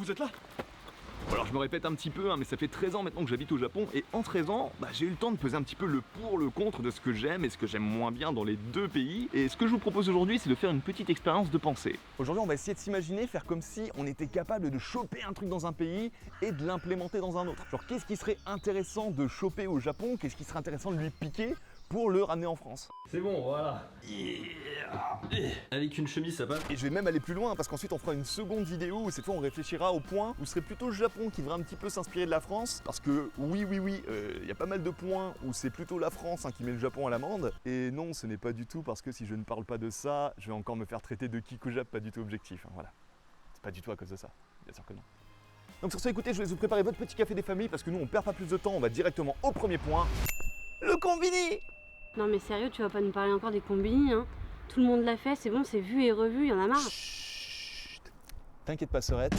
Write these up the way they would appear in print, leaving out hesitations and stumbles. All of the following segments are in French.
vous êtes là? Alors je me répète un petit peu, mais ça fait 13 ans maintenant que j'habite au Japon, et en 13 ans, j'ai eu le temps de peser un petit peu le pour, le contre de ce que j'aime et ce que j'aime moins bien dans les deux pays. Et ce que je vous propose aujourd'hui, c'est de faire une petite expérience de pensée. Aujourd'hui, on va essayer de s'imaginer, faire comme si on était capable de choper un truc dans un pays et de l'implémenter dans un autre. Genre, qu'est-ce qui serait intéressant de choper au Japon? Qu'est-ce qui serait intéressant de lui piquer pour le ramener en France? C'est bon, voilà. Avec une chemise, ça passe. Et je vais même aller plus loin parce qu'ensuite on fera une seconde vidéo où cette fois on réfléchira au point où ce serait plutôt le Japon qui devrait un petit peu s'inspirer de la France. Parce que oui, il y a pas mal de points où c'est plutôt la France qui met le Japon à l'amende. Et non, ce n'est pas du tout parce que si je ne parle pas de ça, je vais encore me faire traiter de Kikujap pas du tout objectif. Voilà. C'est pas du tout à cause de ça. Bien sûr que non. Donc sur ce, écoutez, je vais vous préparer votre petit café des familles parce que nous on perd pas plus de temps, on va directement au premier point. Le combini! Non mais sérieux, tu vas pas nous parler encore des combini, hein? Tout le monde l'a fait, c'est bon, c'est vu et revu, y en a marre. Chut. T'inquiète pas, Sorette,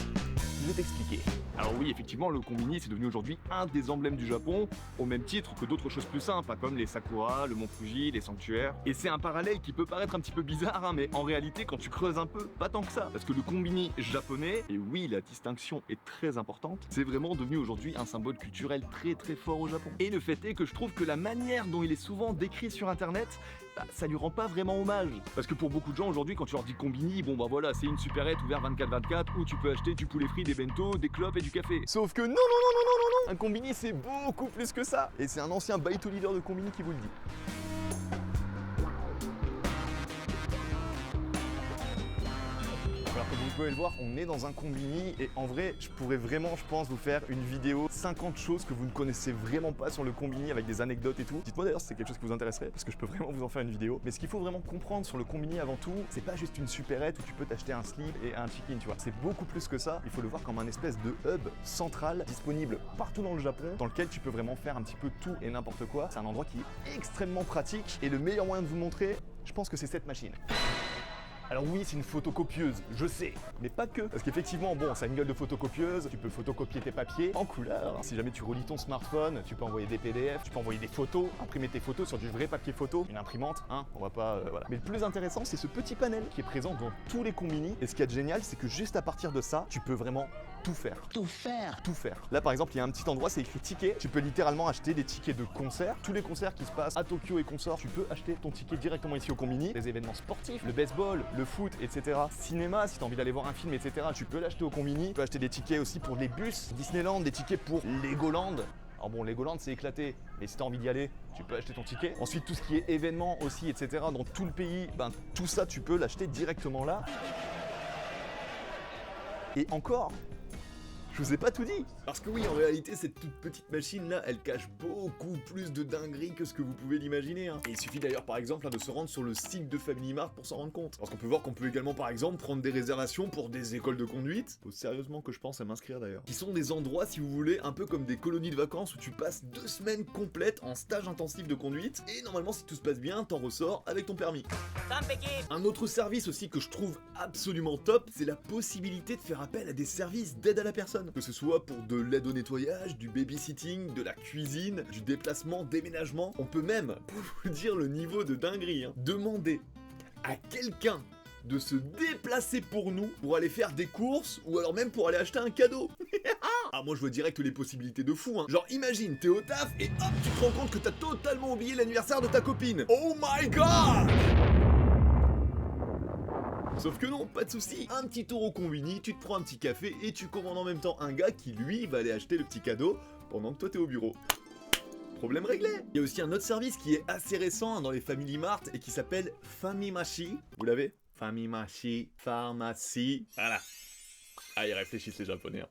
je vais t'expliquer. Alors oui, effectivement, le combini, c'est devenu aujourd'hui un des emblèmes du Japon, au même titre que d'autres choses plus simples, comme les sakura, le mont Fuji, les sanctuaires. Et c'est un parallèle qui peut paraître un petit peu bizarre, mais en réalité, quand tu creuses un peu, pas tant que ça. Parce que le combini japonais, et oui, la distinction est très importante, c'est vraiment devenu aujourd'hui un symbole culturel très fort au Japon. Et le fait est que je trouve que la manière dont il est souvent décrit sur internet, ça lui rend pas vraiment hommage. Parce que pour beaucoup de gens aujourd'hui, quand tu leur dis combini, bon voilà, c'est une supérette ouverte 24/24 où tu peux acheter du poulet frit, des bento, des clopes et du café. Sauf que non, un combini c'est beaucoup plus que ça. Et c'est un ancien baito leader de combini qui vous le dit. Alors comme vous pouvez le voir, on est dans un combini et en vrai, je pourrais vraiment, je pense, vous faire une vidéo 50 choses que vous ne connaissez vraiment pas sur le combini avec des anecdotes et tout. Dites-moi d'ailleurs si c'est quelque chose qui vous intéresserait parce que je peux vraiment vous en faire une vidéo. Mais ce qu'il faut vraiment comprendre sur le combini avant tout, c'est pas juste une supérette où tu peux t'acheter un slip et un chicken, tu vois. C'est beaucoup plus que ça. Il faut le voir comme un espèce de hub central disponible partout dans le Japon dans lequel tu peux vraiment faire un petit peu tout et n'importe quoi. C'est un endroit qui est extrêmement pratique et le meilleur moyen de vous montrer, je pense que c'est cette machine. Alors oui, c'est une photocopieuse, je sais, mais pas que. Parce qu'effectivement, bon, ça a une gueule de photocopieuse, tu peux photocopier tes papiers en couleur. Si jamais tu relis ton smartphone, tu peux envoyer des PDF, tu peux envoyer des photos, imprimer tes photos sur du vrai papier photo, une imprimante, on va pas, voilà. Mais le plus intéressant, c'est ce petit panel qui est présent dans tous les combini. Et ce qui est génial, c'est que juste à partir de ça, tu peux vraiment tout faire. Tout faire. Là, par exemple, il y a un petit endroit, c'est écrit ticket. Tu peux littéralement acheter des tickets de concert. Tous les concerts qui se passent à Tokyo et consorts, tu peux acheter ton ticket directement ici au combini. Les événements sportifs, le baseball, le foot, etc. Cinéma, si t'as envie d'aller voir un film, etc. Tu peux l'acheter au combini. Tu peux acheter des tickets aussi pour les bus Disneyland, des tickets pour Legoland. Alors bon, Legoland c'est éclaté, mais si t'as envie d'y aller, tu peux acheter ton ticket. Ensuite, tout ce qui est événements aussi, etc. Dans tout le pays, tout ça tu peux l'acheter directement là. Et encore, je vous ai pas tout dit. Parce que oui, en réalité, cette toute petite machine là, elle cache beaucoup plus de dingueries que ce que vous pouvez l'imaginer. Et il suffit d'ailleurs par exemple de se rendre sur le site de Family Mart pour s'en rendre compte. Parce qu'on peut voir qu'on peut également par exemple prendre des réservations pour des écoles de conduite. Faut sérieusement que je pense à m'inscrire d'ailleurs. Qui sont des endroits, si vous voulez, un peu comme des colonies de vacances où tu passes 2 semaines complètes en stage intensif de conduite. Et normalement, si tout se passe bien, t'en ressors avec ton permis. Un autre service aussi que je trouve absolument top, c'est la possibilité de faire appel à des services d'aide à la personne. Que ce soit pour de l'aide au nettoyage, du babysitting, de la cuisine, du déplacement, déménagement. On peut même, pour vous dire le niveau de dinguerie, demander à quelqu'un de se déplacer pour nous, pour aller faire des courses, ou alors même pour aller acheter un cadeau. Ah, moi je vois direct les possibilités de fou, Genre imagine, t'es au taf et hop, tu te rends compte que t'as totalement oublié l'anniversaire de ta copine. Oh my god! Sauf que non, pas de souci. Un petit tour au combini, tu te prends un petit café et tu commandes en même temps un gars qui lui va aller acheter le petit cadeau pendant que toi t'es au bureau. Problème réglé. Il y a aussi un autre service qui est assez récent dans les Family Mart et qui s'appelle Famimashi. Vous l'avez? Famimashi, pharmacie. Voilà. Ah, ils réfléchissent les japonais.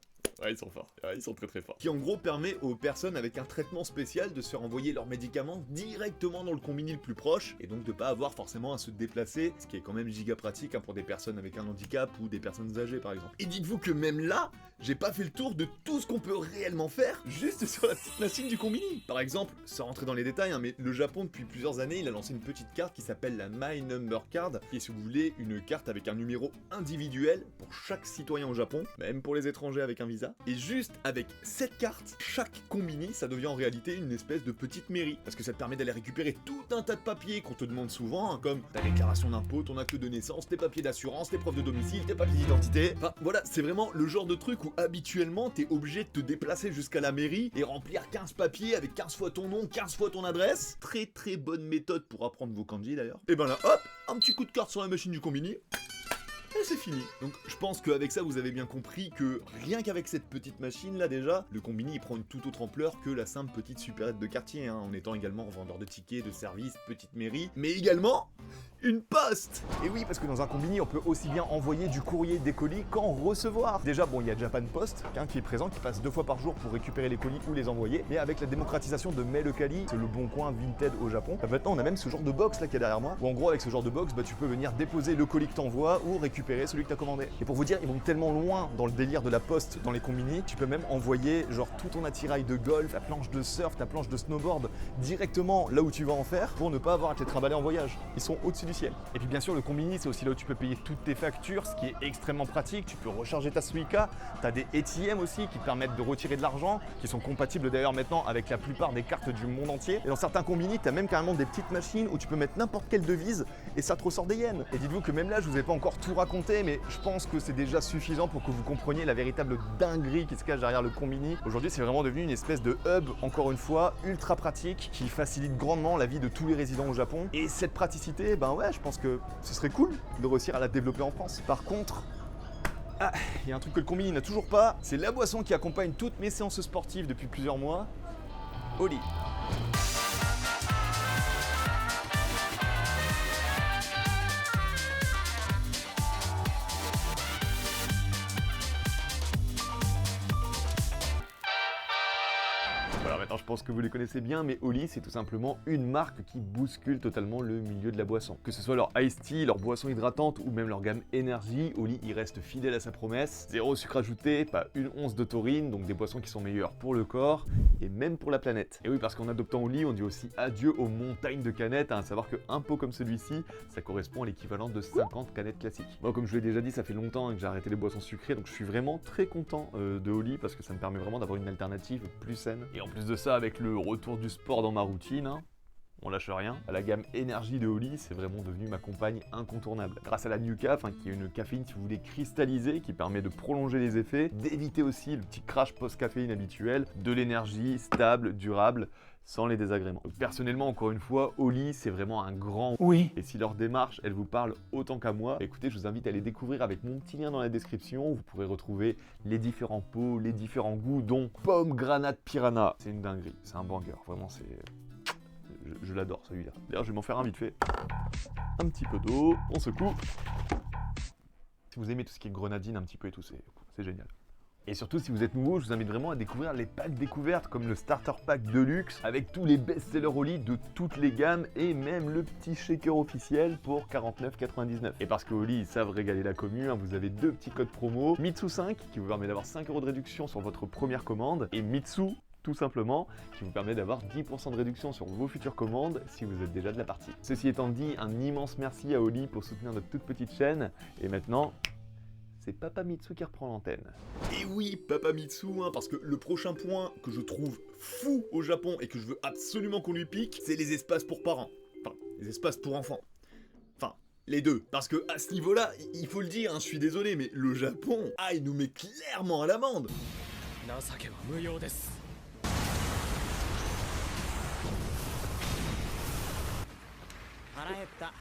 Ouais, ils sont forts. Ouais, ils sont très forts. Qui en gros permet aux personnes avec un traitement spécial de se faire envoyer leurs médicaments directement dans le combini le plus proche et donc de pas avoir forcément à se déplacer, ce qui est quand même giga pratique pour des personnes avec un handicap ou des personnes âgées par exemple. Et dites-vous que même là, j'ai pas fait le tour de tout ce qu'on peut réellement faire juste sur la petite machine du combini. Par exemple, sans rentrer dans les détails, mais le Japon depuis plusieurs années, il a lancé une petite carte qui s'appelle la My Number Card, qui est si vous voulez une carte avec un numéro individuel pour chaque citoyen au Japon, même pour les étrangers avec un visa. ça. Et juste avec cette carte, chaque combini, ça devient en réalité une espèce de petite mairie. Parce que ça te permet d'aller récupérer tout un tas de papiers qu'on te demande souvent, hein, comme ta déclaration d'impôt, ton acte de naissance, tes papiers d'assurance, tes preuves de domicile, tes papiers d'identité. Enfin voilà, c'est vraiment le genre de truc où habituellement t'es obligé de te déplacer jusqu'à la mairie et remplir 15 papiers avec 15 fois ton nom, 15 fois ton adresse. Très très bonne méthode pour apprendre vos kanji d'ailleurs. Et ben là, hop, un petit coup de carte sur la machine du combini. Et c'est fini. Donc je pense qu'avec ça vous avez bien compris que rien qu'avec cette petite machine là déjà, le combini il prend une toute autre ampleur que la simple petite supérette de quartier, hein, en étant également vendeur de tickets, de services, petite mairie, mais également une poste. Et oui, parce que dans un combini on peut aussi bien envoyer du courrier, des colis qu'en recevoir. Déjà bon, il y a Japan Post qui est présent, qui passe 2 fois par jour pour récupérer les colis ou les envoyer, mais avec la démocratisation de Mail Kali, c'est le bon coin Vinted au Japon, maintenant on a même ce genre de box là qui est derrière moi, où en gros avec ce genre de box, tu peux venir déposer le colis que t'envoies ou récupérer celui que t'as commandé. Et pour vous dire, ils vont tellement loin dans le délire de la poste dans les combini, tu peux même envoyer genre tout ton attirail de golf, ta planche de surf, ta planche de snowboard directement là où tu vas en faire pour ne pas avoir à te les trimballer en voyage. Ils sont au-dessus du ciel. Et puis bien sûr le combini c'est aussi là où tu peux payer toutes tes factures, ce qui est extrêmement pratique. Tu peux recharger ta Suica, tu as des ATM aussi qui te permettent de retirer de l'argent, qui sont compatibles d'ailleurs maintenant avec la plupart des cartes du monde entier. Et dans certains combini, tu as même carrément des petites machines où tu peux mettre n'importe quelle devise et ça te ressort des yens. Et dites-vous que même là je vous ai pas encore tout raconté, mais je pense que c'est déjà suffisant pour que vous compreniez la véritable dinguerie qui se cache derrière le combini. Aujourd'hui c'est vraiment devenu une espèce de hub, encore une fois, ultra pratique, qui facilite grandement la vie de tous les résidents au Japon. Et cette praticité, ben ouais, je pense que ce serait cool de réussir à la développer en France. Par contre, il y a un truc que le combini n'a toujours pas, c'est la boisson qui accompagne toutes mes séances sportives depuis plusieurs mois, Oli. Voilà, maintenant je pense que vous les connaissez bien, mais Oli c'est tout simplement une marque qui bouscule totalement le milieu de la boisson. Que ce soit leur Iced Tea, leur boisson hydratante ou même leur gamme énergie, Oli il reste fidèle à sa promesse. 0 sucre ajouté, pas une once de taurine, donc des boissons qui sont meilleures pour le corps et même pour la planète. Et oui, parce qu'en adoptant Oli, on dit aussi adieu aux montagnes de canettes, à savoir qu'un pot comme celui-ci, ça correspond à l'équivalent de 50 canettes classiques. Moi comme je l'ai déjà dit, ça fait longtemps que j'ai arrêté les boissons sucrées, donc je suis vraiment très content de Oli parce que ça me permet vraiment d'avoir une alternative plus saine. Et en plus de ça, avec le retour du sport dans ma routine, hein, on lâche rien. La gamme énergie de Oli, c'est vraiment devenu ma compagne incontournable. Grâce à la New Caf, qui est une caféine si vous voulez cristallisée, qui permet de prolonger les effets, d'éviter aussi le petit crash post-caféine habituel, de l'énergie stable, durable, sans les désagréments. Donc, personnellement, encore une fois, Oli, c'est vraiment un grand oui. Et si leur démarche, elle vous parle autant qu'à moi, écoutez, je vous invite à les découvrir avec mon petit lien dans la description. Vous pourrez retrouver les différents pots, les différents goûts, dont pomme, granate, piranha. C'est une dinguerie, c'est un banger, vraiment c'est... Je l'adore celui-là. D'ailleurs, je vais m'en faire un vite fait. Un petit peu d'eau, on secoue. Si vous aimez tout ce qui est grenadine un petit peu et tout, c'est génial. Et surtout, si vous êtes nouveau, je vous invite vraiment à découvrir les packs découvertes comme le Starter Pack Deluxe avec tous les best-sellers Oli de toutes les gammes et même le petit shaker officiel pour 49,99. Et parce que Oli, ils savent régaler la commu, vous avez 2 petits codes promo. Mitsu5 qui vous permet d'avoir 5 € de réduction sur votre première commande et Mitsu tout simplement, qui vous permet d'avoir 10% de réduction sur vos futures commandes si vous êtes déjà de la partie. Ceci étant dit, un immense merci à Oli pour soutenir notre toute petite chaîne. Et maintenant, c'est Papa Mitsu qui reprend l'antenne. Et oui, Papa Mitsu, parce que le prochain point que je trouve fou au Japon et que je veux absolument qu'on lui pique, c'est les espaces pour parents. Enfin, les espaces pour enfants. Enfin, les deux. Parce que à ce niveau-là, il faut le dire, je suis désolé, mais le Japon, il nous met clairement à l'amende.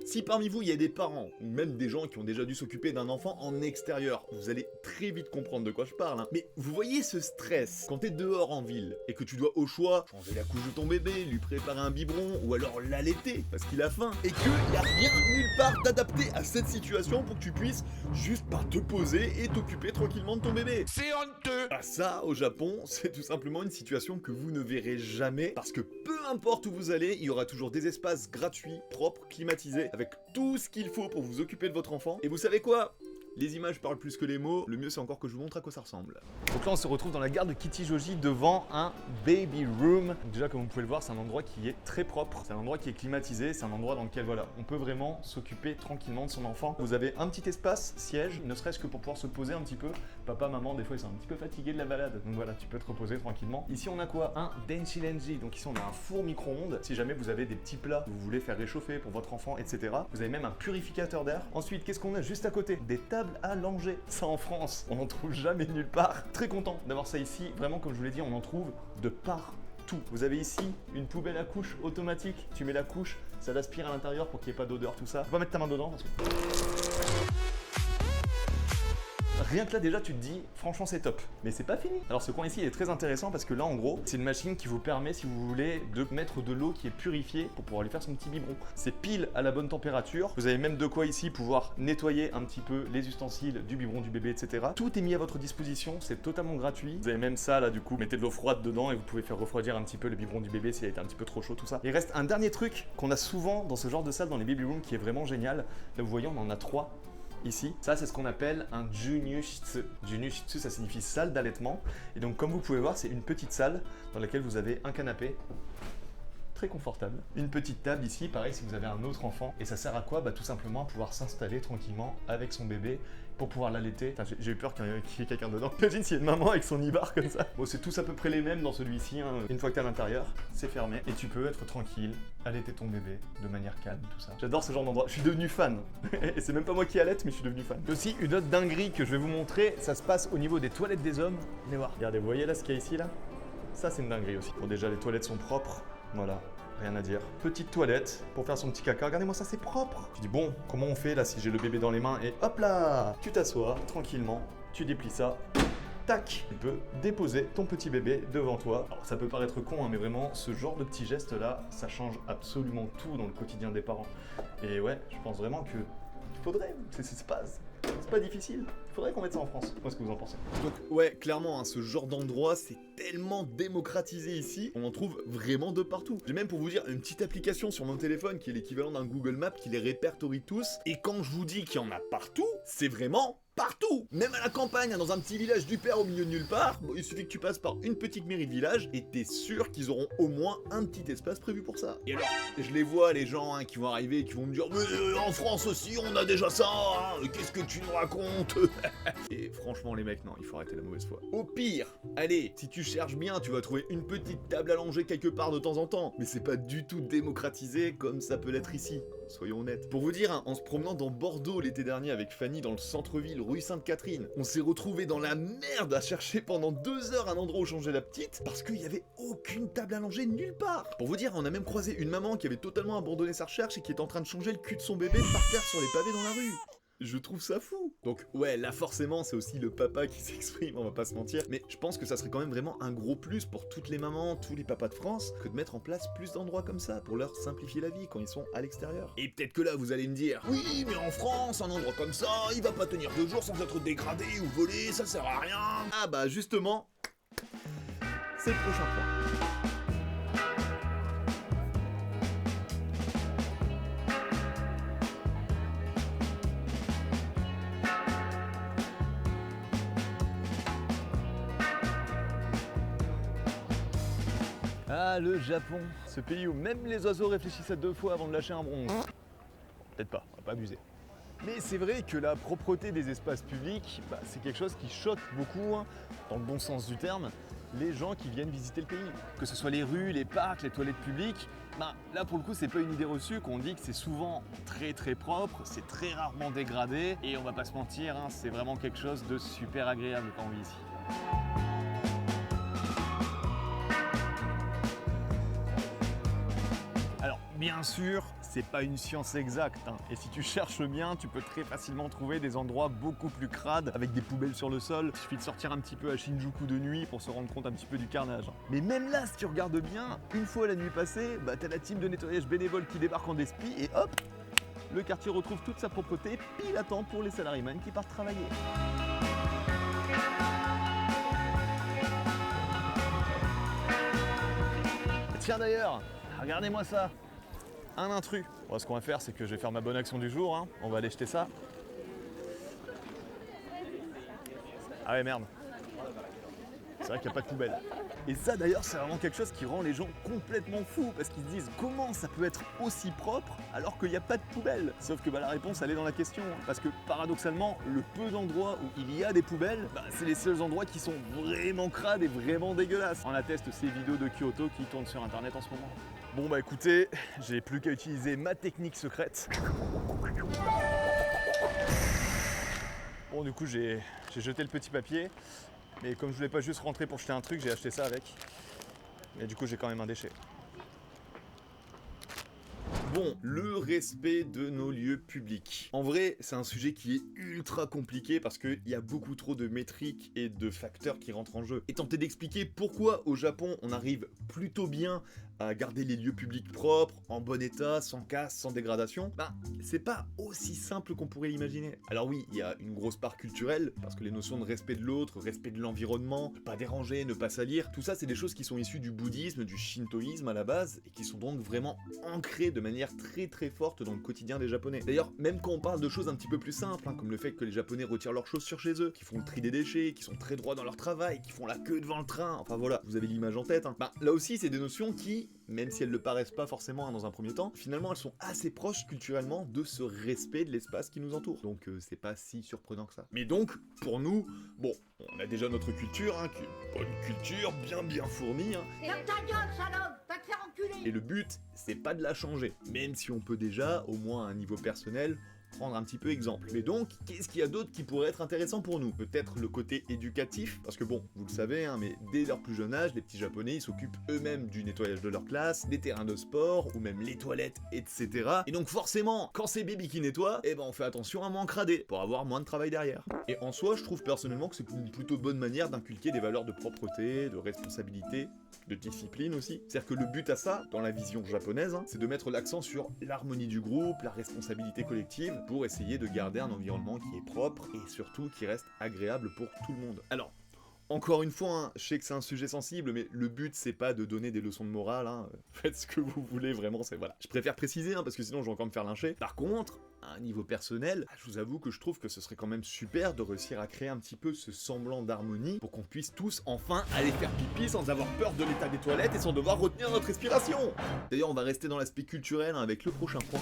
Si parmi vous il y a des parents ou même des gens qui ont déjà dû s'occuper d'un enfant en extérieur, vous allez très vite comprendre de quoi je parle. Mais vous voyez ce stress quand t'es dehors en ville et que tu dois au choix changer la couche de ton bébé, lui préparer un biberon ou alors l'allaiter parce qu'il a faim et qu'il n'y a rien nulle part d'adapté à cette situation pour que tu puisses juste te poser et t'occuper tranquillement de ton bébé. C'est honteux. Ça, au Japon, c'est tout simplement une situation que vous ne verrez jamais parce que peu importe où vous allez, il y aura toujours des espaces gratuits, propres, climatisés, avec tout ce qu'il faut pour vous occuper de votre enfant. Et vous savez quoi ? les images parlent plus que les mots, le mieux c'est encore que je vous montre à quoi ça ressemble. Donc là on se retrouve dans la gare de Kichijoji devant un baby room. Donc déjà comme vous pouvez le voir, c'est un endroit qui est très propre, c'est un endroit qui est climatisé, c'est un endroit dans lequel voilà, on peut vraiment s'occuper tranquillement de son enfant. Vous avez un petit espace siège, ne serait-ce que pour pouvoir se poser un petit peu. Papa, maman, des fois ils sont un petit peu fatigués de la balade, donc voilà, tu peux te reposer tranquillement. Ici on a quoi? Un Denchirenji, donc ici on a un four micro-ondes, si jamais vous avez des petits plats que vous voulez faire réchauffer pour votre enfant, etc. Vous avez même un purificateur d'air. Ensuite, qu'est-ce qu'on a juste à côté? Des tables à langer. Ça en France, on n'en trouve jamais nulle part. Très content d'avoir ça ici, vraiment comme je vous l'ai dit, on en trouve de partout. Vous avez ici une poubelle à couche automatique, tu mets la couche, ça l'aspire à l'intérieur pour qu'il n'y ait pas d'odeur, tout ça. Faut pas mettre ta main dedans parce que... Rien que là déjà tu te dis franchement c'est top, mais c'est pas fini. Alors ce coin ici il est très intéressant parce que là en gros c'est une machine qui vous permet si vous voulez de mettre de l'eau qui est purifiée pour pouvoir lui faire son petit biberon. C'est pile à la bonne température, vous avez même de quoi ici pouvoir nettoyer un petit peu les ustensiles du biberon du bébé, etc. Tout est mis à votre disposition, c'est totalement gratuit. Vous avez même ça là du coup, mettez de l'eau froide dedans et vous pouvez faire refroidir un petit peu le biberon du bébé s'il a été un petit peu trop chaud, tout ça. Il reste un dernier truc qu'on a souvent dans ce genre de salle dans les baby rooms qui est vraiment génial. Là vous voyez on en a 3. Ici, ça c'est ce qu'on appelle un Junyushitsu. Junyushitsu ça signifie salle d'allaitement. Et donc comme vous pouvez voir, c'est une petite salle dans laquelle vous avez un canapé très confortable. Une petite table ici, pareil si vous avez un autre enfant. Et ça sert à quoi? Bah tout simplement à pouvoir s'installer tranquillement avec son bébé pour pouvoir l'allaiter. J'ai eu peur qu'il y ait quelqu'un dedans. Imagine s'il y a une maman avec son ibar comme ça. Bon, c'est tous à peu près les mêmes dans celui-ci. Hein. Une fois que t'es à l'intérieur, c'est fermé. Et tu peux être tranquille, allaiter ton bébé de manière calme, tout ça. J'adore ce genre d'endroit. Je suis devenu fan. Et c'est même pas moi qui allaite, mais je suis devenu fan. Aussi, une autre dinguerie que je vais vous montrer, ça se passe au niveau des toilettes des hommes. Venez voir. Regardez, vous voyez là ce qu'il y a ici là? Ça, c'est une dinguerie aussi. Bon, déjà, les toilettes sont propres. Voilà. Rien à dire. Petite toilette pour faire son petit caca. Regardez-moi ça, c'est propre. Tu dis bon, comment on fait là si j'ai le bébé dans les mains et hop là, tu t'assois tranquillement, tu déplies ça. Tac, tu peux déposer ton petit bébé devant toi. Alors ça peut paraître con, hein, mais vraiment, ce genre de petit geste là, ça change absolument tout dans le quotidien des parents. Et ouais, je pense vraiment que il faudrait, c'est pas difficile. Il faudrait qu'on mette ça en France. Qu'est-ce que vous en pensez? Donc ouais, clairement, hein, ce genre d'endroit, c'est tellement démocratisé ici, on en trouve vraiment de partout. J'ai même pour vous dire une petite application sur mon téléphone qui est l'équivalent d'un Google Maps qui les répertorie tous. Et quand je vous dis qu'il y en a partout, c'est vraiment partout. Même à la campagne, dans un petit village du père au milieu de nulle part, bon, il suffit que tu passes par une petite mairie de village et t'es sûr qu'ils auront au moins un petit espace prévu pour ça. Et alors, je les vois les gens hein, qui vont arriver et qui vont me dire mais en France aussi on a déjà ça, hein, qu'est-ce que tu nous racontes? Et franchement les mecs, non, il faut arrêter la mauvaise foi. Au pire, allez, si tu cherches bien, tu vas trouver une petite table à langer quelque part de temps en temps, mais c'est pas du tout démocratisé comme ça peut l'être ici. Soyons honnêtes. Pour vous dire, hein, en se promenant dans Bordeaux l'été dernier avec Fanny dans le centre-ville, rue Sainte-Catherine, on s'est retrouvés dans la merde à chercher pendant 2 heures un endroit où changer la petite parce qu'il y avait aucune table à langer nulle part. Pour vous dire, on a même croisé une maman qui avait totalement abandonné sa recherche et qui est en train de changer le cul de son bébé par terre sur les pavés dans la rue. Je trouve ça fou. Donc ouais, là forcément c'est aussi le papa qui s'exprime, on va pas se mentir, mais je pense que ça serait quand même vraiment un gros plus pour toutes les mamans, tous les papas de France, que de mettre en place plus d'endroits comme ça pour leur simplifier la vie quand ils sont à l'extérieur. Et peut-être que là vous allez me dire, oui mais en France, un endroit comme ça, il va pas tenir 2 jours sans être dégradé ou volé, ça sert à rien. Ah bah justement, c'est le prochain point. Ah, le Japon, ce pays où même les oiseaux réfléchissent à 2 fois avant de lâcher un bronze. Peut-être pas, on va pas abuser. Mais c'est vrai que la propreté des espaces publics, c'est quelque chose qui choque beaucoup, hein, dans le bon sens du terme, les gens qui viennent visiter le pays. Que ce soit les rues, les parcs, les toilettes publiques, là pour le coup c'est pas une idée reçue qu'on dit que c'est souvent très très propre, c'est très rarement dégradé, et on va pas se mentir, hein, c'est vraiment quelque chose de super agréable quand on vit ici. Bien sûr, c'est pas une science exacte, hein. Et si tu cherches bien, tu peux très facilement trouver des endroits beaucoup plus crades, avec des poubelles sur le sol. Il suffit de sortir un petit peu à Shinjuku de nuit pour se rendre compte un petit peu du carnage. Mais même là, si tu regardes bien, une fois la nuit passée, t'as la team de nettoyage bénévole qui débarque en despi et hop, le quartier retrouve toute sa propreté, pile à temps pour les salariés qui partent travailler. Tiens d'ailleurs, regardez-moi ça. Un intrus. Bon, ce qu'on va faire, c'est que je vais faire ma bonne action du jour, hein. On va aller jeter ça. Ah ouais, merde. C'est vrai qu'il n'y a pas de poubelle. Et ça d'ailleurs, c'est vraiment quelque chose qui rend les gens complètement fous parce qu'ils se disent comment ça peut être aussi propre alors qu'il n'y a pas de poubelle. Sauf que la réponse elle est dans la question. Parce que paradoxalement, le peu d'endroits où il y a des poubelles, c'est les seuls endroits qui sont vraiment crades et vraiment dégueulasses. On atteste ces vidéos de Kyoto qui tournent sur internet en ce moment. Bon écoutez, j'ai plus qu'à utiliser ma technique secrète. Bon du coup j'ai jeté le petit papier. Mais comme je voulais pas juste rentrer pour jeter un truc, j'ai acheté ça avec. Et du coup, j'ai quand même un déchet. Bon, le respect de nos lieux publics. En vrai, c'est un sujet qui est ultra compliqué parce qu'il y a beaucoup trop de métriques et de facteurs qui rentrent en jeu. Et tenter d'expliquer pourquoi au Japon, on arrive plutôt bien à garder les lieux publics propres, en bon état, sans casse, sans dégradation, c'est pas aussi simple qu'on pourrait l'imaginer. Alors oui, il y a une grosse part culturelle, parce que les notions de respect de l'autre, respect de l'environnement, ne pas déranger, ne pas salir, tout ça c'est des choses qui sont issues du bouddhisme, du shintoïsme à la base, et qui sont donc vraiment ancrées de manière très très forte dans le quotidien des Japonais. D'ailleurs, même quand on parle de choses un petit peu plus simples, comme le fait que les Japonais retirent leurs chaussures chez eux, qui font le tri des déchets, qui sont très droits dans leur travail, qui font la queue devant le train, enfin voilà, vous avez l'image en tête. Là aussi c'est des notions qui, même si elles ne le paraissent pas forcément dans un premier temps, finalement elles sont assez proches culturellement de ce respect de l'espace qui nous entoure. Donc c'est pas si surprenant que ça. Mais donc, pour nous, bon, on a déjà notre culture, qui est une bonne culture, bien fournie. Ferme ta gueule, salope, va te faire enculer. Et le but, c'est pas de la changer, même si on peut déjà, au moins à un niveau personnel, prendre un petit peu exemple. Mais donc, qu'est-ce qu'il y a d'autre qui pourrait être intéressant pour nous? Peut-être le côté éducatif, parce que bon, vous le savez, mais dès leur plus jeune âge, les petits Japonais, ils s'occupent eux-mêmes du nettoyage de leur classe, des terrains de sport, ou même les toilettes, etc. Et donc forcément, quand c'est baby qui nettoie, on fait attention à moins crader, pour avoir moins de travail derrière. Et en soi, je trouve personnellement que c'est une plutôt bonne manière d'inculquer des valeurs de propreté, de responsabilité, de discipline aussi. C'est-à-dire que le but à ça, dans la vision japonaise, c'est de mettre l'accent sur l'harmonie du groupe, la responsabilité collective, pour essayer de garder un environnement qui est propre et surtout qui reste agréable pour tout le monde. Alors, encore une fois, je sais que c'est un sujet sensible, mais le but c'est pas de donner des leçons de morale, faites ce que vous voulez, vraiment, c'est voilà. Je préfère préciser, parce que sinon je vais encore me faire lyncher. Par contre, à un niveau personnel, je vous avoue que je trouve que ce serait quand même super de réussir à créer un petit peu ce semblant d'harmonie pour qu'on puisse tous enfin aller faire pipi sans avoir peur de l'état des toilettes et sans devoir retenir notre respiration. D'ailleurs, on va rester dans l'aspect culturel avec le prochain point.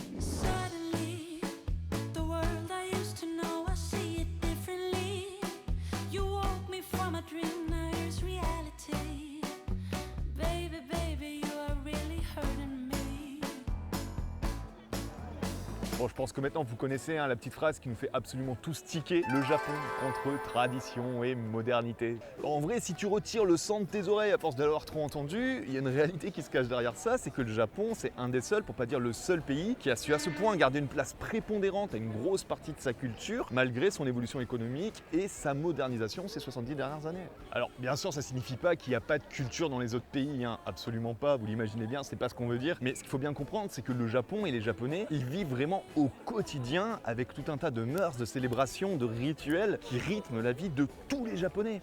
Bon, je pense que maintenant vous connaissez la petite phrase qui nous fait absolument tous tiquer. Le Japon entre tradition et modernité. En vrai, si tu retires le sang de tes oreilles à force de l'avoir trop entendu, il y a une réalité qui se cache derrière ça, c'est que le Japon, c'est un des seuls, pour pas dire le seul pays, qui a su à ce point garder une place prépondérante à une grosse partie de sa culture, malgré son évolution économique et sa modernisation ces 70 dernières années. Alors, bien sûr, ça signifie pas qu'il n'y a pas de culture dans les autres pays, absolument pas, vous l'imaginez bien, c'est pas ce qu'on veut dire. Mais ce qu'il faut bien comprendre, c'est que le Japon et les Japonais, ils vivent vraiment au quotidien avec tout un tas de mœurs, de célébrations, de rituels qui rythment la vie de tous les Japonais.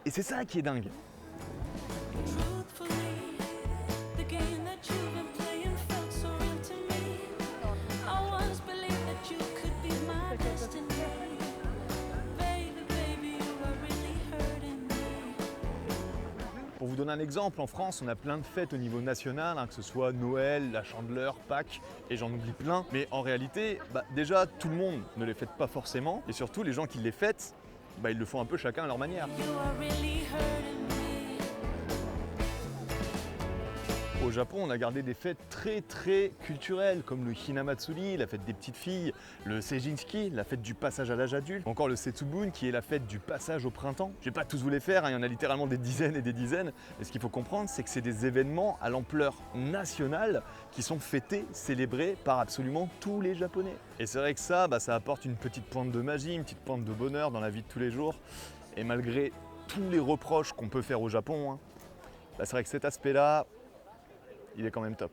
Et c'est ça qui est dingue. Pour vous donner un exemple, en France, on a plein de fêtes au niveau national, que ce soit Noël, la Chandeleur, Pâques, et j'en oublie plein. Mais en réalité, déjà, tout le monde ne les fête pas forcément, et surtout, les gens qui les fêtent, ils le font un peu chacun à leur manière. Au Japon, on a gardé des fêtes très culturelles, comme le Hinamatsuri, la fête des petites filles, le Seijinski, la fête du passage à l'âge adulte, encore le Setsubun, qui est la fête du passage au printemps. Je vais pas tous vous les faire, il y en a littéralement des dizaines et des dizaines, mais ce qu'il faut comprendre, c'est que c'est des événements à l'ampleur nationale qui sont fêtés, célébrés par absolument tous les Japonais. Et c'est vrai que ça apporte une petite pointe de magie, une petite pointe de bonheur dans la vie de tous les jours. Et malgré tous les reproches qu'on peut faire au Japon, c'est vrai que cet aspect-là, il est quand même top.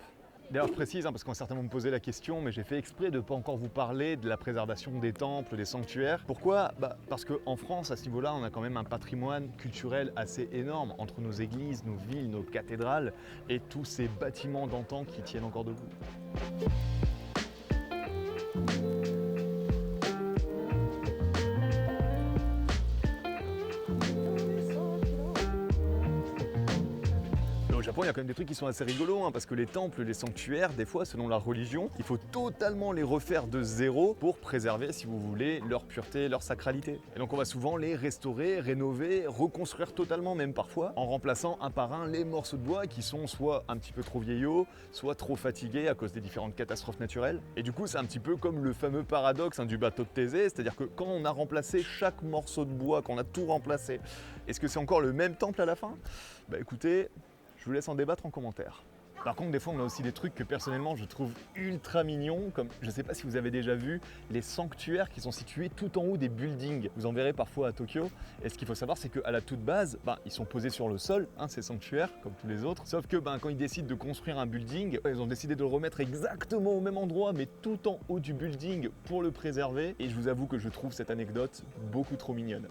D'ailleurs, je précise, parce qu'on va certainement me poser la question, mais j'ai fait exprès de ne pas encore vous parler de la préservation des temples, des sanctuaires. Pourquoi ? Parce qu'en France, à ce niveau-là, on a quand même un patrimoine culturel assez énorme entre nos églises, nos villes, nos cathédrales et tous ces bâtiments d'antan qui tiennent encore debout. Japon, il y a quand même des trucs qui sont assez rigolos, hein, parce que les temples, les sanctuaires, des fois, selon la religion, il faut totalement les refaire de zéro pour préserver, si vous voulez, leur pureté, leur sacralité. Et donc on va souvent les restaurer, rénover, reconstruire totalement même parfois, en remplaçant un par un les morceaux de bois qui sont soit un petit peu trop vieillots, soit trop fatigués à cause des différentes catastrophes naturelles. Et du coup, c'est un petit peu comme le fameux paradoxe du bateau de Thésée, c'est-à-dire que quand on a remplacé chaque morceau de bois, qu'on a tout remplacé, est-ce que c'est encore le même temple à la fin? Bah écoutez, je vous laisse en débattre en commentaire. Par contre, des fois, on a aussi des trucs que personnellement je trouve ultra mignons, comme je ne sais pas si vous avez déjà vu les sanctuaires qui sont situés tout en haut des buildings. Vous en verrez parfois à Tokyo. Et ce qu'il faut savoir, c'est qu'à la toute base, ils sont posés sur le sol, ces sanctuaires, comme tous les autres. Sauf que quand ils décident de construire un building, ils ont décidé de le remettre exactement au même endroit, mais tout en haut du building pour le préserver. Et je vous avoue que je trouve cette anecdote beaucoup trop mignonne.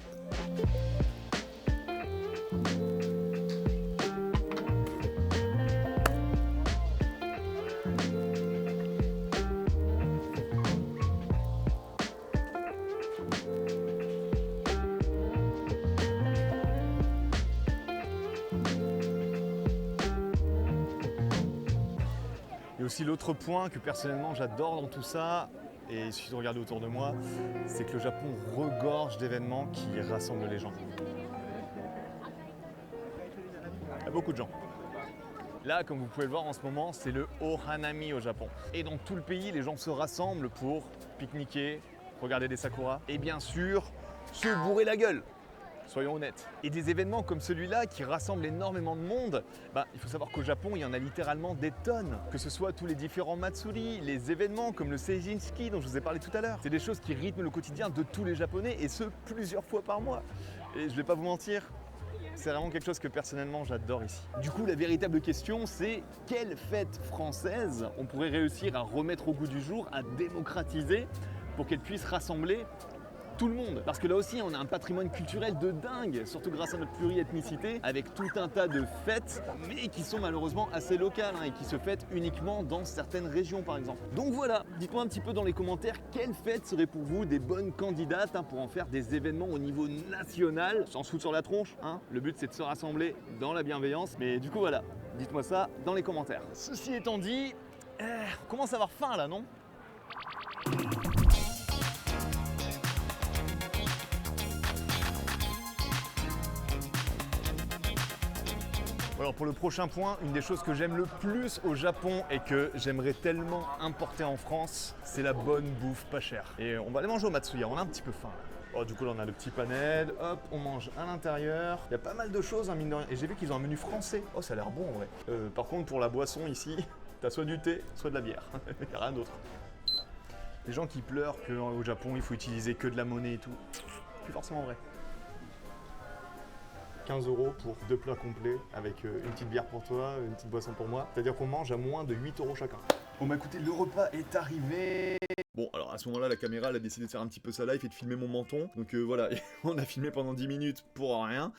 Et aussi l'autre point que personnellement j'adore dans tout ça, et il suffit de regarder autour de moi, c'est que le Japon regorge d'événements qui rassemblent les gens. Il y a beaucoup de gens. Là, comme vous pouvez le voir en ce moment, c'est le Ohanami au Japon. Et dans tout le pays, les gens se rassemblent pour pique-niquer, regarder des sakuras, et bien sûr, se bourrer la gueule. Soyons honnêtes. Et des événements comme celui-là qui rassemblent énormément de monde, il faut savoir qu'au Japon, il y en a littéralement des tonnes. Que ce soit tous les différents matsuri, les événements comme le Seijinski dont je vous ai parlé tout à l'heure. C'est des choses qui rythment le quotidien de tous les Japonais et ce, plusieurs fois par mois. Et je vais pas vous mentir, c'est vraiment quelque chose que personnellement j'adore ici. Du coup, la véritable question, c'est quelle fête française on pourrait réussir à remettre au goût du jour, à démocratiser pour qu'elle puisse rassembler tout le monde. Parce que là aussi, on a un patrimoine culturel de dingue, surtout grâce à notre pluriethnicité, avec tout un tas de fêtes, mais qui sont malheureusement assez locales et qui se fêtent uniquement dans certaines régions, par exemple. Donc voilà, dites-moi un petit peu dans les commentaires quelles fêtes seraient pour vous des bonnes candidates pour en faire des événements au niveau national, sans se foutre sur la tronche. Le but, c'est de se rassembler dans la bienveillance. Mais du coup, voilà, dites-moi ça dans les commentaires. Ceci étant dit, on commence à avoir faim là, non ? Alors pour le prochain point, une des choses que j'aime le plus au Japon et que j'aimerais tellement importer en France, c'est la bonne bouffe pas chère. Et on va aller manger au Matsuya, on a un petit peu faim. Oh, du coup là on a le petit panel, hop, on mange à l'intérieur. Il y a pas mal de choses, mine de rien. Et j'ai vu qu'ils ont un menu français. Oh, ça a l'air bon en vrai. Par contre pour la boisson ici, t'as soit du thé, soit de la bière. Il n'y a rien d'autre. Les gens qui pleurent qu'au Japon il faut utiliser que de la monnaie et tout, plus forcément vrai. 15 € pour 2 plats complets avec une petite bière pour toi, une petite boisson pour moi. C'est-à-dire qu'on mange à moins de 8 € chacun. Bon bah écoutez, le repas est arrivé. Bon alors à ce moment-là, la caméra elle a décidé de faire un petit peu sa life et de filmer mon menton. Donc voilà, on a filmé pendant 10 minutes pour rien.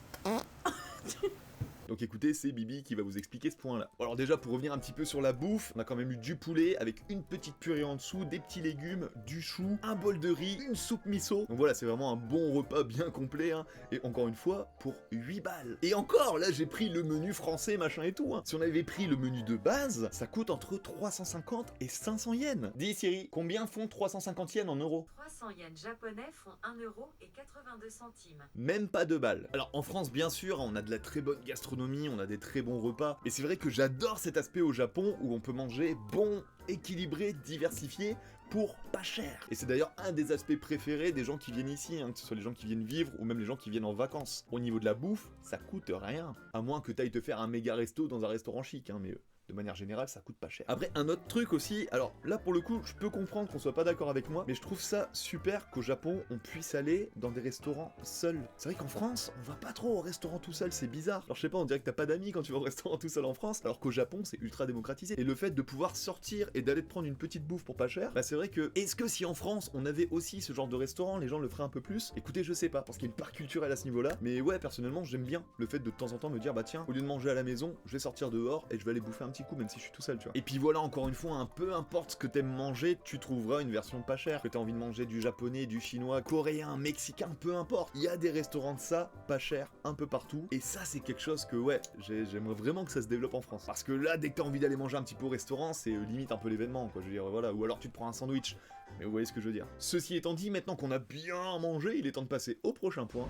Donc écoutez, c'est Bibi qui va vous expliquer ce point-là. Alors déjà, pour revenir un petit peu sur la bouffe, on a quand même eu du poulet avec une petite purée en dessous, des petits légumes, du chou, un bol de riz, une soupe miso. Donc voilà, c'est vraiment un bon repas bien complet, et encore une fois, pour 8 balles. Et encore, là j'ai pris le menu français, machin et tout. Si on avait pris le menu de base, ça coûte entre 350 et 500 yens. Dis Siri, combien font 350 yens en euros ? 300 yens japonais font 1,82 €. Même pas 2 balles. Alors en France, bien sûr, on a de la très bonne gastronomie, on a des très bons repas, et c'est vrai que j'adore cet aspect au Japon où on peut manger bon, équilibré, diversifié, pour pas cher. Et c'est d'ailleurs un des aspects préférés des gens qui viennent ici, que ce soit les gens qui viennent vivre ou même les gens qui viennent en vacances. Au niveau de la bouffe, ça coûte rien, à moins que t'ailles te faire un méga resto dans un restaurant chic, mais de manière générale, ça coûte pas cher. Après, un autre truc aussi, alors là pour le coup, je peux comprendre qu'on soit pas d'accord avec moi, mais je trouve ça super qu'au Japon, on puisse aller dans des restaurants seuls. C'est vrai qu'en France, on va pas trop au restaurant tout seul, c'est bizarre. Alors je sais pas, on dirait que t'as pas d'amis quand tu vas au restaurant tout seul en France, alors qu'au Japon, c'est ultra démocratisé. Et le fait de pouvoir sortir et d'aller te prendre une petite bouffe pour pas cher, c'est vrai que, est-ce que si en France, on avait aussi ce genre de restaurant, les gens le feraient un peu plus? Écoutez, je sais pas, parce qu'il y a une part culturelle à ce niveau-là, mais ouais, personnellement, j'aime bien le fait de temps en temps me dire, bah tiens, au lieu de manger à la maison, je vais sortir dehors et je vais aller bouffer un petit coup, même si je suis tout seul, tu vois. Et puis voilà, encore une fois, peu importe ce que t'aimes manger, tu trouveras une version pas chère. Que t'as envie de manger du japonais, du chinois, coréen, mexicain, peu importe. Il y a des restaurants de ça, pas cher, un peu partout. Et ça, c'est quelque chose que, ouais, j'aimerais vraiment que ça se développe en France. Parce que là, dès que t'as envie d'aller manger un petit peu au restaurant, c'est limite un peu l'événement, quoi. Je veux dire, voilà. Ou alors tu te prends un sandwich. Mais vous voyez ce que je veux dire. Ceci étant dit, maintenant qu'on a bien mangé, il est temps de passer au prochain point.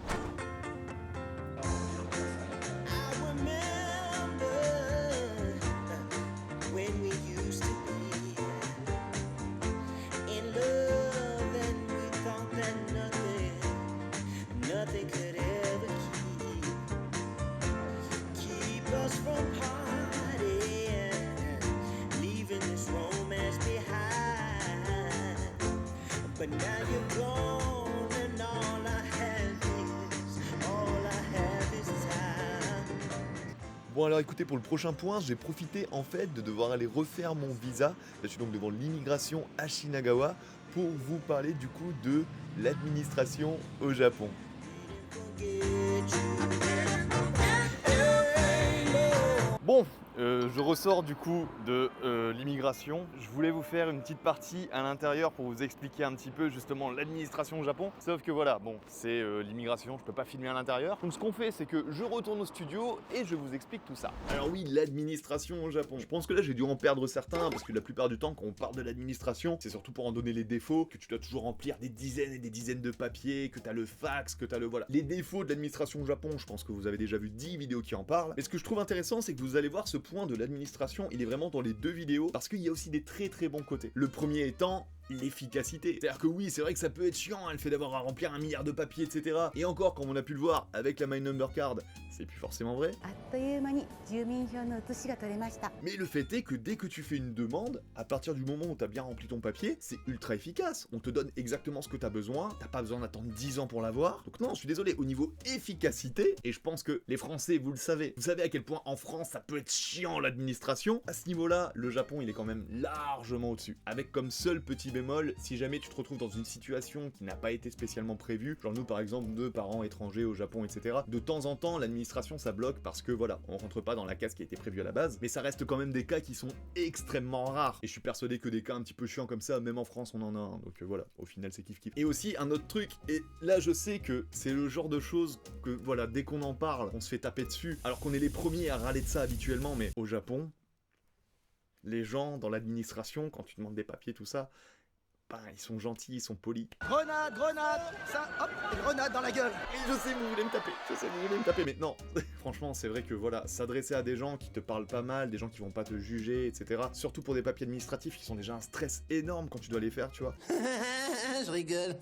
But now you're gone and all I have is time. Bon alors écoutez, pour le prochain point, j'ai profité en fait de devoir aller refaire mon visa. Je suis donc devant l'immigration à Shinagawa pour vous parler du coup de l'administration au Japon. Bon, je ressors du coup de l'immigration. Je voulais vous faire une petite partie à l'intérieur pour vous expliquer un petit peu justement l'administration au Japon. Sauf que voilà, bon, c'est l'immigration, je peux pas filmer à l'intérieur. Donc ce qu'on fait, c'est que je retourne au studio et je vous explique tout ça. Alors oui, l'administration au Japon. Je pense que là, j'ai dû en perdre certains parce que la plupart du temps, quand on parle de l'administration, c'est surtout pour en donner les défauts, que tu dois toujours remplir des dizaines et des dizaines de papiers, que t'as le fax, que t'as le... Voilà. Les défauts de l'administration au Japon, je pense que vous avez déjà vu 10 vidéos qui en parlent. Mais ce que je trouve intéressant, c'est que vous allez voir ce point de l'administration, il est vraiment dans les deux vidéos parce qu'il y a aussi des très très bons côtés. Le premier étant l'efficacité. C'est-à-dire que oui, c'est vrai que ça peut être chiant, le fait d'avoir à remplir 1 milliard de papiers, etc. Et encore, comme on a pu le voir avec la My Number Card, c'est plus forcément vrai. Mais le fait est que dès que tu fais une demande, à partir du moment où tu as bien rempli ton papier, c'est ultra efficace. On te donne exactement ce que tu as besoin, t'as pas besoin d'attendre 10 ans pour l'avoir. Donc non, je suis désolé, au niveau efficacité, et je pense que les Français, vous le savez, vous savez à quel point en France ça peut être chiant l'administration. À ce niveau-là, le Japon, il est quand même largement au-dessus. Avec comme seul petit bémol, si jamais tu te retrouves dans une situation qui n'a pas été spécialement prévue, genre nous par exemple, 2 parents étrangers au Japon, etc. De temps en temps, l'administration ça bloque parce que voilà, on rentre pas dans la case qui a été prévue à la base, mais ça reste quand même des cas qui sont extrêmement rares. Et je suis persuadé que des cas un petit peu chiants comme ça, même en France on en a un, donc voilà, au final c'est kiff kiff. Et aussi un autre truc, et là je sais que c'est le genre de choses que voilà, dès qu'on en parle, on se fait taper dessus, alors qu'on est les premiers à râler de ça habituellement, mais au Japon, les gens dans l'administration, quand tu demandes des papiers, tout ça, bah, ils sont gentils, ils sont polis. Grenade, grenade, ça, hop, grenade dans la gueule. Et je sais, vous voulez me taper, je sais, vous voulez me taper, mais non, franchement, c'est vrai que voilà, s'adresser à des gens qui te parlent pas mal, des gens qui vont pas te juger, etc. Surtout pour des papiers administratifs qui sont déjà un stress énorme quand tu dois les faire, tu vois. Je rigole.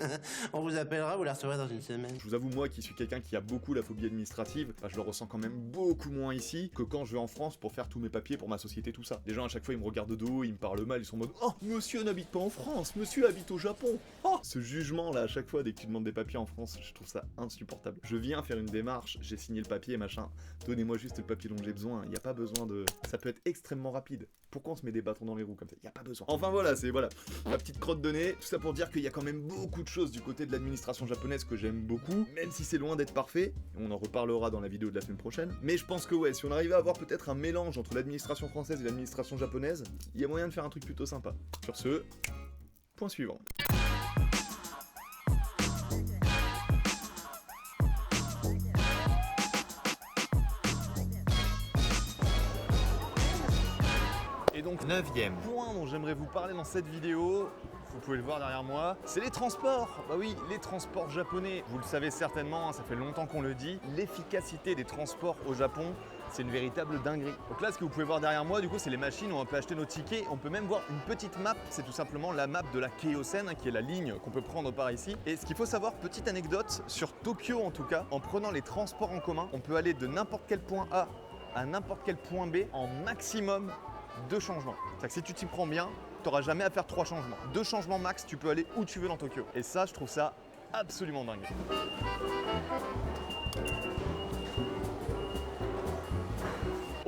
On vous appellera, vous la recevrez dans une semaine. Je vous avoue, moi qui suis quelqu'un qui a beaucoup la phobie administrative, bah, je le ressens quand même beaucoup moins ici que quand je vais en France pour faire tous mes papiers pour ma société, tout ça. Les gens à chaque fois ils me regardent de dos, ils me parlent mal, ils sont en mode « Oh, monsieur n'habite pas en France, monsieur habite au Japon !» Oh, ce jugement là à chaque fois dès que tu demandes des papiers en France, je trouve ça insupportable. Je viens faire une démarche, j'ai signé le papier, machin, donnez-moi juste le papier dont j'ai besoin, il y a pas besoin de... Ça peut être extrêmement rapide. Pourquoi on se met des bâtons dans les roues comme ça? Il y a pas besoin. Enfin voilà, c'est voilà, ma petite crotte de nez, tout ça pour dire qu'il y a quand même beaucoup de choses du côté de l'administration japonaise que j'aime beaucoup, même si c'est loin d'être parfait, on en reparlera dans la vidéo de la semaine prochaine, mais je pense que ouais, si on arrivait à avoir peut-être un mélange entre l'administration française et l'administration japonaise, il y a moyen de faire un truc plutôt sympa. Sur ce, point suivant. Et donc 9e point dont j'aimerais vous parler dans cette vidéo, vous pouvez le voir derrière moi, c'est les transports. Bah oui, les transports japonais, vous le savez certainement, ça fait longtemps qu'on le dit, l'efficacité des transports au Japon, c'est une véritable dinguerie. Donc là, ce que vous pouvez voir derrière moi, du coup, c'est les machines où on peut acheter nos tickets. On peut même voir une petite map, c'est tout simplement la map de la Keiōsen, qui est la ligne qu'on peut prendre par ici. Et ce qu'il faut savoir, petite anecdote, sur Tokyo en tout cas, en prenant les transports en commun, on peut aller de n'importe quel point A à n'importe quel point B en maximum 2 changements. C'est-à-dire que si tu t'y prends bien, tu n'auras jamais à faire 3 changements. 2 changements max, tu peux aller où tu veux dans Tokyo. Et ça, je trouve ça absolument dingue.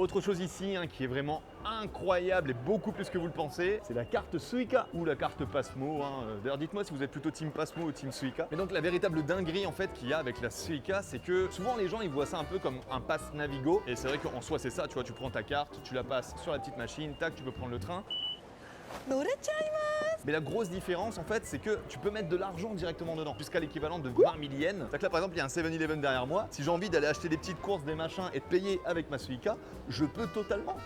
Autre chose ici qui est vraiment incroyable et beaucoup plus que vous le pensez, c'est la carte Suica ou la carte Pasmo. D'ailleurs, dites-moi si vous êtes plutôt team Pasmo ou team Suica. Mais donc la véritable dinguerie en fait qu'il y a avec la Suica, c'est que souvent les gens ils voient ça un peu comme un pass Navigo. Et c'est vrai qu'en soi c'est ça, tu vois, tu prends ta carte, tu la passes sur la petite machine, tac, tu peux prendre le train. Mais la grosse différence en fait, c'est que tu peux mettre de l'argent directement dedans, jusqu'à l'équivalent de 20 000 yens. C'est-à-dire que là par exemple, il y a un 7-Eleven derrière moi. Si j'ai envie d'aller acheter des petites courses, des machins et de payer avec ma Suica, je peux totalement.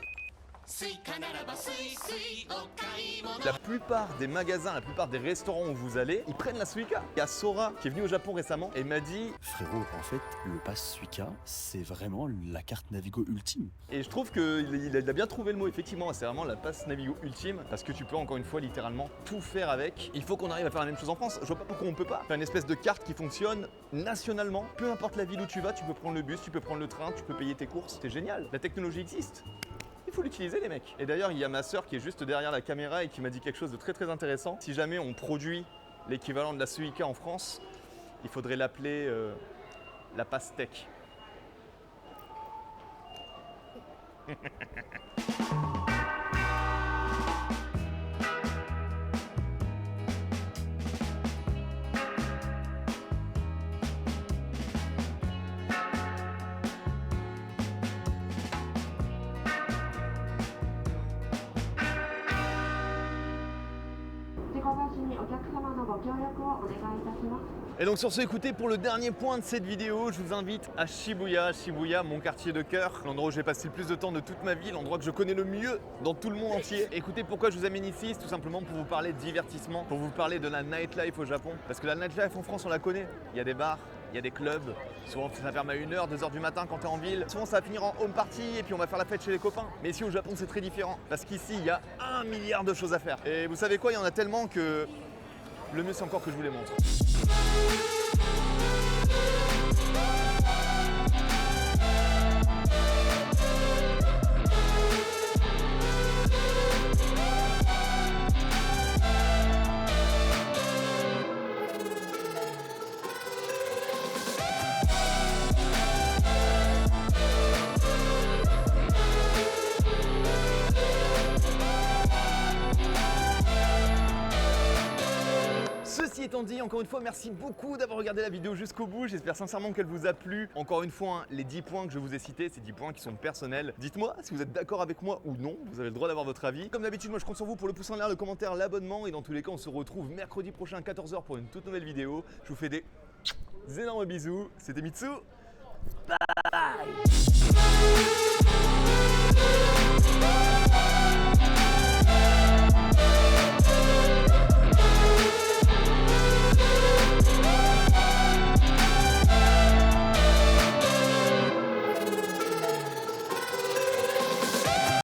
La plupart des magasins, la plupart des restaurants où vous allez, ils prennent la Suica. Il y a Sora qui est venu au Japon récemment et m'a dit frérot, en fait, le pass Suica, c'est vraiment la carte Navigo ultime. Et je trouve qu'il a bien trouvé le mot, effectivement, c'est vraiment la passe Navigo ultime parce que tu peux encore une fois littéralement tout faire avec. Il faut qu'on arrive à faire la même chose en France, je vois pas pourquoi on peut pas. Faire une espèce de carte qui fonctionne nationalement, peu importe la ville où tu vas, tu peux prendre le bus, tu peux prendre le train, tu peux payer tes courses, c'est génial. La technologie existe. Il faut l'utiliser les mecs. Et d'ailleurs il y a ma sœur qui est juste derrière la caméra et qui m'a dit quelque chose de très très intéressant. Si jamais on produit l'équivalent de la Suica en France, il faudrait l'appeler la pastèque. Et donc sur ce, écoutez, pour le dernier point de cette vidéo, je vous invite à Shibuya. Shibuya, mon quartier de cœur, l'endroit où j'ai passé le plus de temps de toute ma vie, l'endroit que je connais le mieux dans tout le monde entier. Écoutez, pourquoi je vous amène ici, c'est tout simplement pour vous parler de divertissement, pour vous parler de la nightlife au Japon. Parce que la nightlife en France, on la connaît. Il y a des bars, il y a des clubs. Souvent ça ferme à 1h, 2h du matin quand t'es en ville. Souvent ça va finir en home party et puis on va faire la fête chez les copains. Mais ici au Japon c'est très différent. Parce qu'ici il y a 1 milliard de choses à faire. Et vous savez quoi, il y en a tellement que le mieux c'est encore que je vous les montre. Ceci étant dit, encore une fois, merci beaucoup d'avoir regardé la vidéo jusqu'au bout. J'espère sincèrement qu'elle vous a plu. Encore une fois, les 10 points que je vous ai cités, c'est 10 points qui sont personnels. Dites-moi si vous êtes d'accord avec moi ou non. Vous avez le droit d'avoir votre avis. Comme d'habitude, moi je compte sur vous pour le pouce en l'air, le commentaire, l'abonnement. Et dans tous les cas, on se retrouve mercredi prochain à 14h pour une toute nouvelle vidéo. Je vous fais des énormes bisous. C'était Mitsu. Bye.